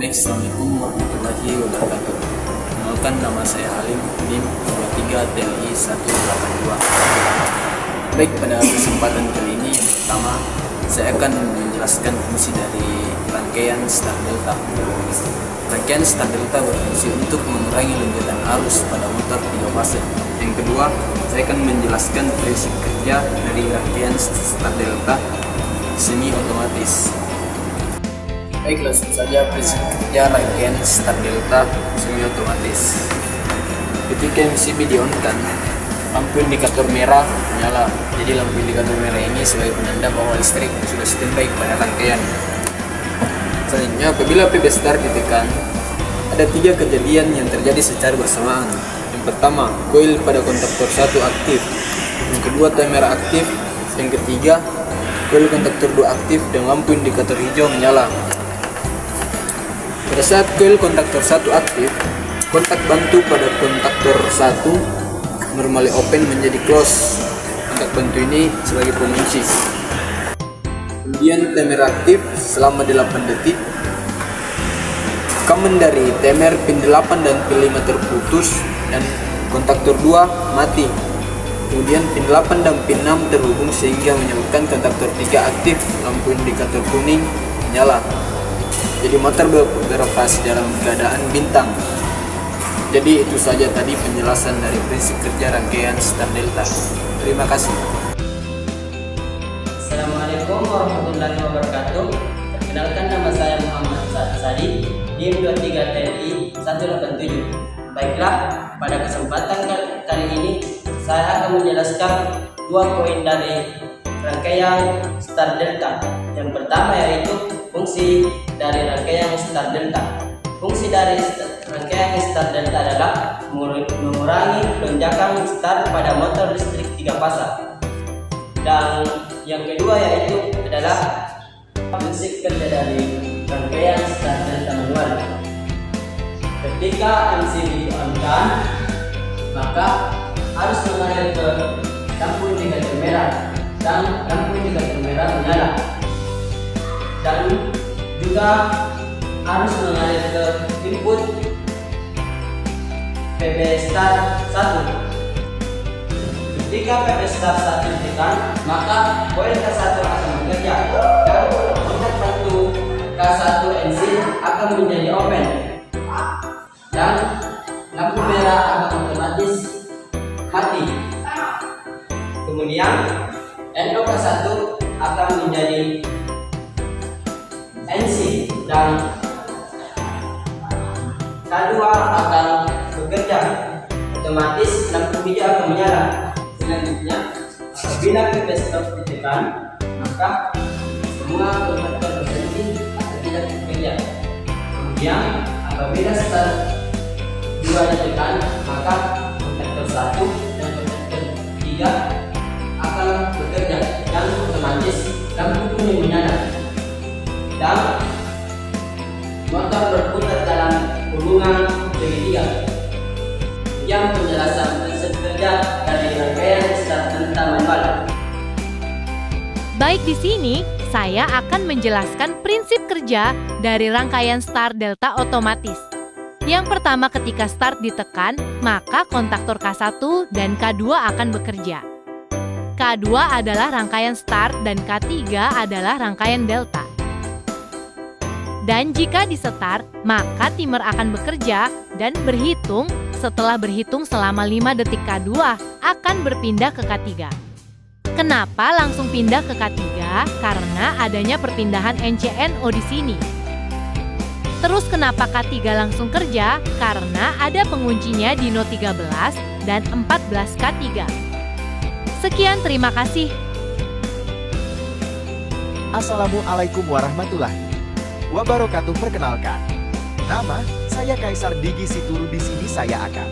Baik, Assalamualaikum warahmatullahi wabarakatuh. Kenalkan, nama saya Halim, NIM 23TLI182. Baik, pada kesempatan kali ini yang pertama saya akan menjelaskan fungsi dari rangkaian star delta. Rangkaian star delta berfungsi untuk mengurangi lonjakan arus pada motor 3 fase. Yang kedua, saya akan menjelaskan prinsip kerja dari rangkaian star delta semi otomatis. Baik, langsung saja prinsip kerja rangkaian star delta semi otomatis. Ketika MCB di-on-kan, lampu indikator merah menyala. Jadi lampu indikator merah ini sebagai penanda bahwa listrik sudah standby pada rangkaian. Selanjutnya, apabila PB start ditekan, ada 3 kejadian yang terjadi secara bersamaan. Yang pertama, koil pada kontaktor 1 aktif. Yang kedua, timer aktif. Yang ketiga, koil kontaktor 2 aktif dan lampu indikator hijau menyala. Pada saat koil kontaktor 1 aktif, kontak bantu pada kontaktor 1 normally open menjadi close. Kontak bantu ini sebagai pengunci. Kemudian timer aktif selama 8 detik. Rekaman dari timer pin 8 dan pin 5 terputus dan kontaktor 2 mati. Kemudian pin 8 dan pin 6 terhubung sehingga menyebabkan kontaktor 3 aktif, lampu indikator kuning menyala. Jadi motor beroperasi dalam keadaan bintang. Jadi itu saja tadi penjelasan dari prinsip kerja rangkaian star delta. Terima kasih. Assalamualaikum warahmatullahi wabarakatuh. Perkenalkan, nama saya Muhammad Sadi, NIM 23TLI 187. Baiklah, pada kesempatan kali ini saya akan menjelaskan 2 poin dari rangkaian star delta. Yang pertama yaitu fungsi dari rangkaian star delta. Fungsi dari rangkaian star delta adalah mengurangi lonjakan star pada motor listrik 3 fase. Dan yang kedua yaitu adalah prinsip kerja dari rangkaian star delta manual. Ketika MCB di-on-kan, maka harus mengalir ke lampu indikator merah dan lampu indikator merah menyala, dan juga harus mengalir ke input PB start 1. Ketika PB start 1 ditekan, maka koil K1 akan bekerja dan kontak bantu K1 engine akan menjadi open dan lampu merah akan otomatis mati. Kemudian NO K1 akan menjadi NC dan K2 akan bekerja, otomatis lampu hijau akan menyala. Selanjutnya, apabila PB stop ditekan, maka semua kontaktor berhenti atau tidak bekerja. Kemudian, apabila start 2 ditekan, maka kontaktor 1 dan kontaktor 3 akan bekerja dan otomatis lampu kuning menyala dan motor berputar dalam hubungan segitiga. Yang penjelasan prinsip kerja dari rangkaian star delta manual. Baik, di sini saya akan menjelaskan prinsip kerja dari rangkaian star delta otomatis. Yang pertama, ketika start ditekan, maka kontaktor K1 dan K2 akan bekerja. K2 adalah rangkaian start dan K3 adalah rangkaian delta. Dan jika di-start, maka timer akan bekerja dan berhitung. Setelah berhitung selama 5 detik, K2 akan berpindah ke K3. Kenapa langsung pindah ke K3? Karena adanya perpindahan NCNO di sini. Terus kenapa K3 langsung kerja? Karena ada penguncinya di No 13 dan 14 K3. Sekian, terima kasih. Assalamualaikum warahmatullahi wabarakatuh. Perkenalkan, nama saya Kaisar Digi Situru. Di sini saya akan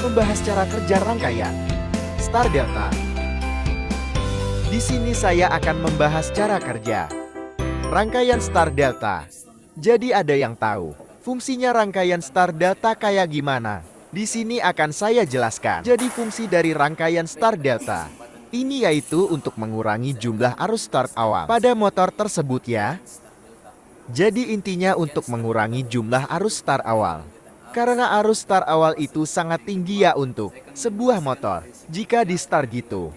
membahas cara kerja rangkaian star delta. Di sini saya akan membahas cara kerja rangkaian star delta. Jadi ada yang tahu fungsinya rangkaian star delta kayak gimana? Di sini akan saya jelaskan. Jadi fungsi dari rangkaian star delta ini yaitu untuk mengurangi jumlah arus start awal pada motor tersebut ya. Jadi intinya untuk mengurangi jumlah arus start awal. Karena arus start awal itu sangat tinggi ya untuk sebuah motor. Jika di start gitu.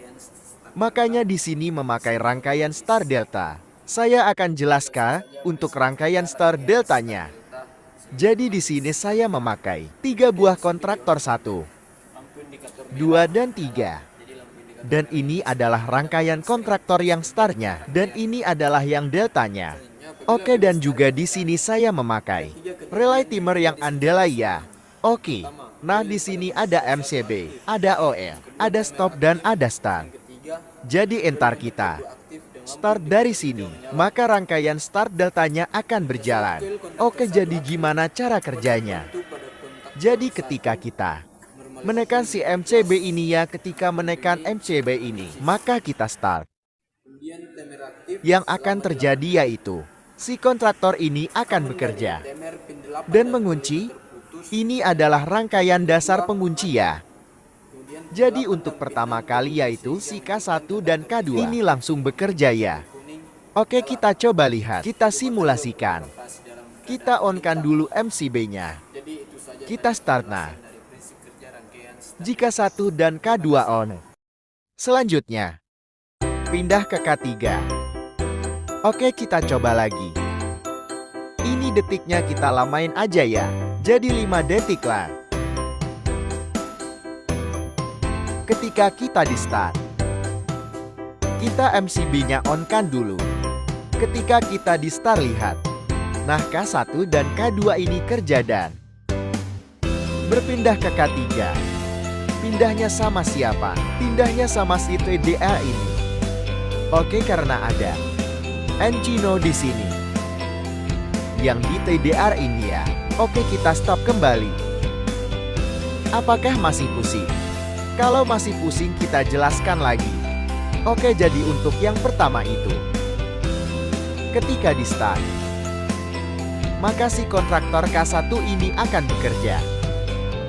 Makanya di sini memakai rangkaian start delta. Saya akan jelaskan untuk rangkaian start deltanya. Jadi di sini saya memakai 3 buah kontraktor 1, 2 dan 3. Dan ini adalah rangkaian kontraktor yang startnya dan ini adalah yang deltanya. Oke, dan juga di sini saya memakai relay timer yang andalai ya. Oke. Nah, di sini ada MCB, ada OL, ada stop dan ada start. Jadi entar kita start dari sini, maka rangkaian start deltanya akan berjalan. Oke, jadi gimana cara kerjanya? Jadi ketika kita menekan si MCB ini ya, ketika menekan MCB ini, maka kita start. Yang akan terjadi yaitu si kontraktor ini akan bekerja dan mengunci. Ini adalah rangkaian dasar pengunci ya. Jadi untuk pertama kali yaitu si K1 dan K2 ini langsung bekerja ya. Oke, kita coba lihat, kita simulasikan. Kita on-kan dulu MCB-nya. Kita start nah. Jika 1 dan K2 on. Selanjutnya, pindah ke K3. Oke, kita coba lagi. Ini detiknya kita lamain aja ya. Jadi 5 detik lah. Ketika kita di start, kita MCB-nya on-kan dulu. Ketika kita di start lihat. Nah, K1 dan K2 ini kerja dan berpindah ke K3. Pindahnya sama siapa? Pindahnya sama si TDR ini. Oke, karena ada Encino di sini. Yang di TDR ini ya. Oke, kita stop kembali. Apakah masih pusing? Kalau masih pusing kita jelaskan lagi. Oke, jadi untuk yang pertama itu. Ketika di start, maka si kontraktor K1 ini akan bekerja.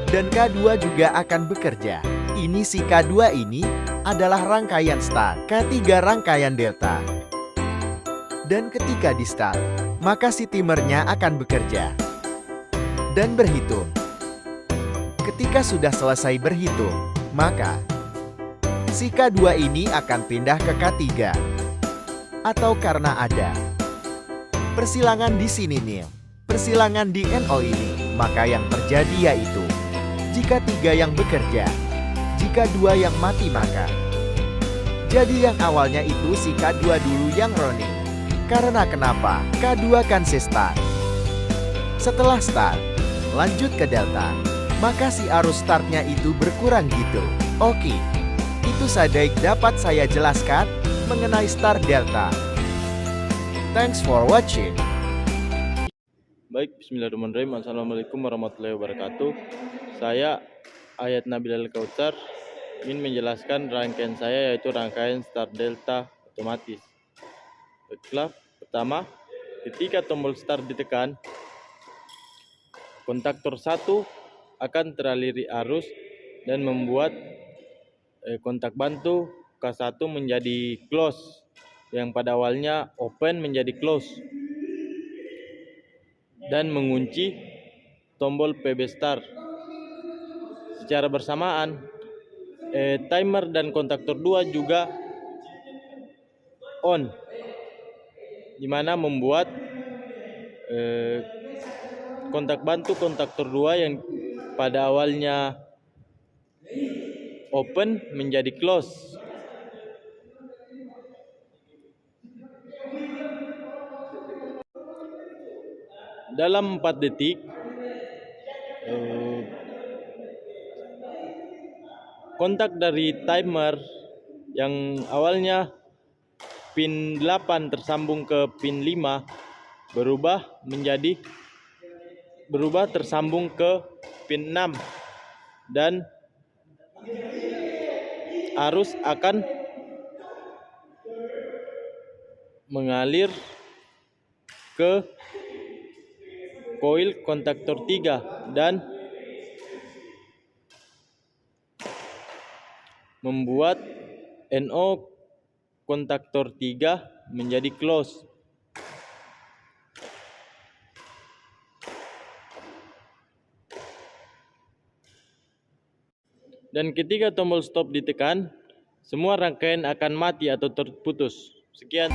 Dan K2 juga akan bekerja. Ini si K2 ini adalah rangkaian start. K3 rangkaian delta. Dan ketika di start, maka si timernya akan bekerja dan berhitung. Ketika sudah selesai berhitung, maka si K2 ini akan pindah ke K3. Atau karena ada persilangan di sini nih, persilangan di NO ini, maka yang terjadi yaitu jika 3 yang bekerja, jika 2 yang mati maka jadi yang awalnya itu si K2 dulu yang running. Karena kenapa? K2 kan si start. Setelah start, lanjut ke delta, maka si arus startnya itu berkurang gitu. Oke, itu saja dapat saya jelaskan mengenai start delta. Thanks for watching. Baik, bismillahirrahmanirrahim. Assalamualaikum warahmatullahi wabarakatuh. Saya Ayat Nabil Al-Kautsar ingin menjelaskan rangkaian saya yaitu rangkaian start delta otomatis. Baiklah, pertama, ketika tombol start ditekan, kontaktor 1 akan teraliri arus dan membuat kontak bantu K1 menjadi close, yang pada awalnya open menjadi close, dan mengunci tombol PB start. Secara bersamaan, timer dan kontaktor 2 juga on, di mana membuat kontak bantu kontaktor 2 yang pada awalnya open menjadi close. Dalam 4 detik, kontak dari timer yang awalnya pin 8 tersambung ke pin 5 berubah tersambung ke pin 6, dan arus akan mengalir ke koil kontaktor 3 dan membuat NO kontaktor 3 menjadi close. Dan ketika tombol stop ditekan, semua rangkaian akan mati atau terputus. Sekian.